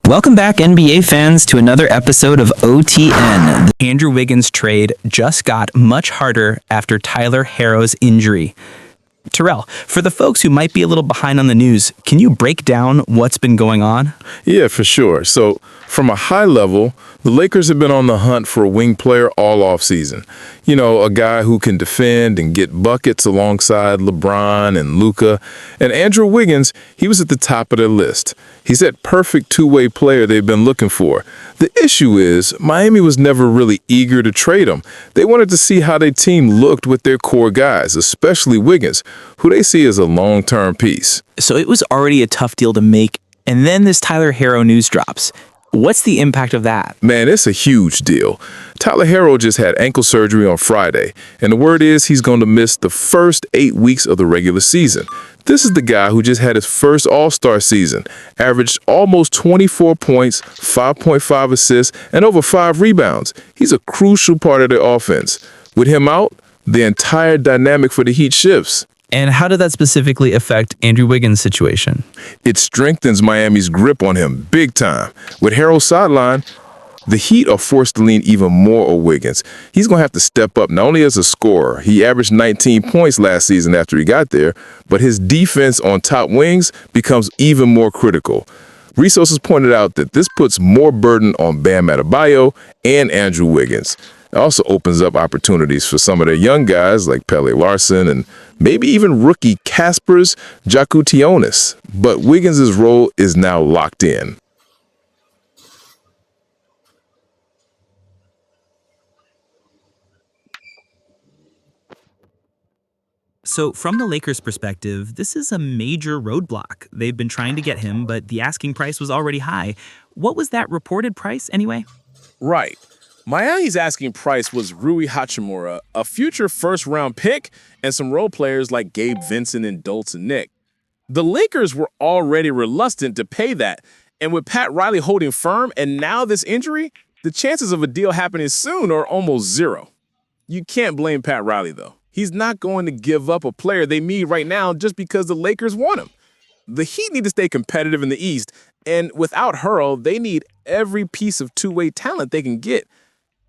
Welcome back, NBA fans, to another episode of OTN. The Andrew Wiggins trade just got much harder after Tyler Herro's injury. Terrell, for the folks who might be a little behind on the news, can you break down what's been going on? Yeah, for sure. So, from a high level, the Lakers have been on the hunt for a wing player all offseason. You know, a guy who can defend and get buckets alongside LeBron and Luka. And Andrew Wiggins, he was at the top of their list. He's that perfect two-way player they've been looking for. The issue is, Miami was never really eager to trade him. They wanted to see how their team looked with their core guys, especially Wiggins, who they see as a long-term piece. So it was already a tough deal to make, and then this Tyler Herro news drops. What's the impact of that? Man, it's a huge deal. Tyler Herro just had ankle surgery on Friday, and the word is he's going to miss the first 8 weeks of the regular season. This is the guy who just had his first All-Star season, averaged almost 24 points, 5.5 assists, and over 5 rebounds. He's a crucial part of their offense. With him out, the entire dynamic for the Heat shifts. And how did that specifically affect Andrew Wiggins' situation? It strengthens Miami's grip on him big time. With Herro's sideline, the Heat are forced to lean even more on Wiggins. He's going to have to step up not only as a scorer. He averaged 19 points last season after he got there, but his defense on top wings becomes even more critical. Resources pointed out that this puts more burden on Bam Adebayo and Andrew Wiggins. It also opens up opportunities for some of their young guys like Pele Larson and maybe even rookie Kaspers Jakutionis. But Wiggins' role is now locked in. So from the Lakers' perspective, this is a major roadblock. They've been trying to get him, but the asking price was already high. What was that reported price anyway? Right. Miami's asking price was Rui Hachimura, a future first-round pick, and some role players like Gabe Vincent and Dalton Nick. The Lakers were already reluctant to pay that, and with Pat Riley holding firm and now this injury, the chances of a deal happening soon are almost zero. You can't blame Pat Riley, though. He's not going to give up a player they need right now just because the Lakers want him. The Heat need to stay competitive in the East, and without Herro, they need every piece of two-way talent they can get.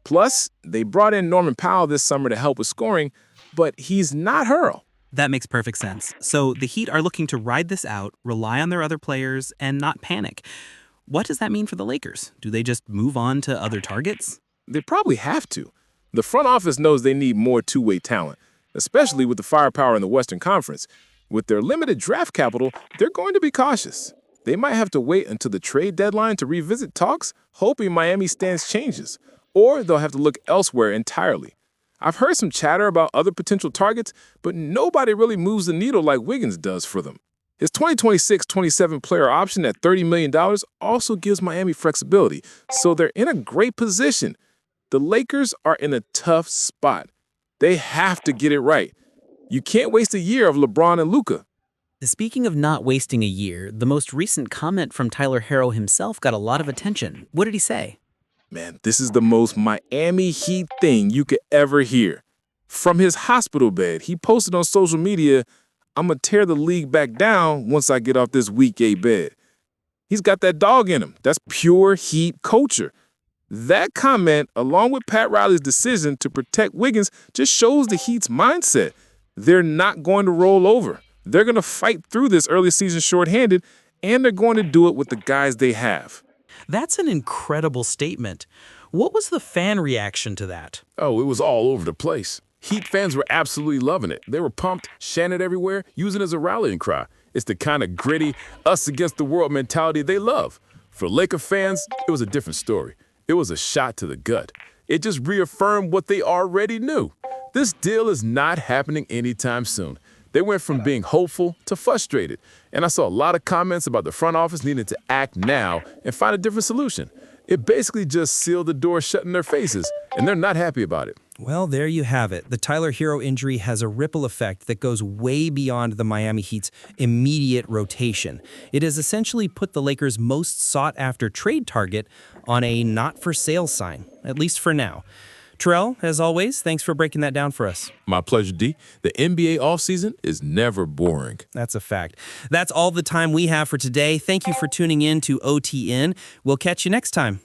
Plus, they brought in Norman Powell this summer to help with scoring, but he's not Herro. That makes perfect sense. So the Heat are looking to ride this out, rely on their other players, and not panic. What does that mean for the Lakers? Do they just move on to other targets? They probably have to. The front office knows they need more two-way talent, especially with the firepower in the Western Conference. With their limited draft capital, they're going to be cautious. They might have to wait until the trade deadline to revisit talks, hoping Miami's stance changes. Or they'll have to look elsewhere entirely. I've heard some chatter about other potential targets, but nobody really moves the needle like Wiggins does for them. His 2026-27 player option at $30 million also gives Miami flexibility, so they're in a great position. The Lakers are in a tough spot. They have to get it right. You can't waste a year of LeBron and Luka. Speaking of not wasting a year, the most recent comment from Tyler Herro himself got a lot of attention. What did he say? Man, this is the most Miami Heat thing you could ever hear. From his hospital bed, he posted on social media, "I'm going to tear the league back down once I get off this week 8 bed." He's got that dog in him. That's pure Heat culture. That comment, along with Pat Riley's decision to protect Wiggins, just shows the Heat's mindset. They're not going to roll over. They're going to fight through this early season shorthanded, and they're going to do it with the guys they have. That's an incredible statement. What was the fan reaction to that? Oh, it was all over the place. Heat fans were absolutely loving it. They were pumped, chanting everywhere, using it as a rallying cry. It's the kind of gritty, us against the world mentality they love. For Laker fans, it was a different story. It was a shot to the gut. It just reaffirmed what they already knew. This deal is not happening anytime soon. They went from being hopeful to frustrated. And I saw a lot of comments about the front office needing to act now and find a different solution. It basically just sealed the door shut in their faces, and they're not happy about it. Well, there you have it. The Tyler Herro injury has a ripple effect that goes way beyond the Miami Heat's immediate rotation. It has essentially put the Lakers' most sought-after trade target on a not-for-sale sign, at least for now. Terrell, as always, thanks for breaking that down for us. My pleasure, D. The NBA offseason is never boring. That's a fact. That's all the time we have for today. Thank you for tuning in to OTN. We'll catch you next time.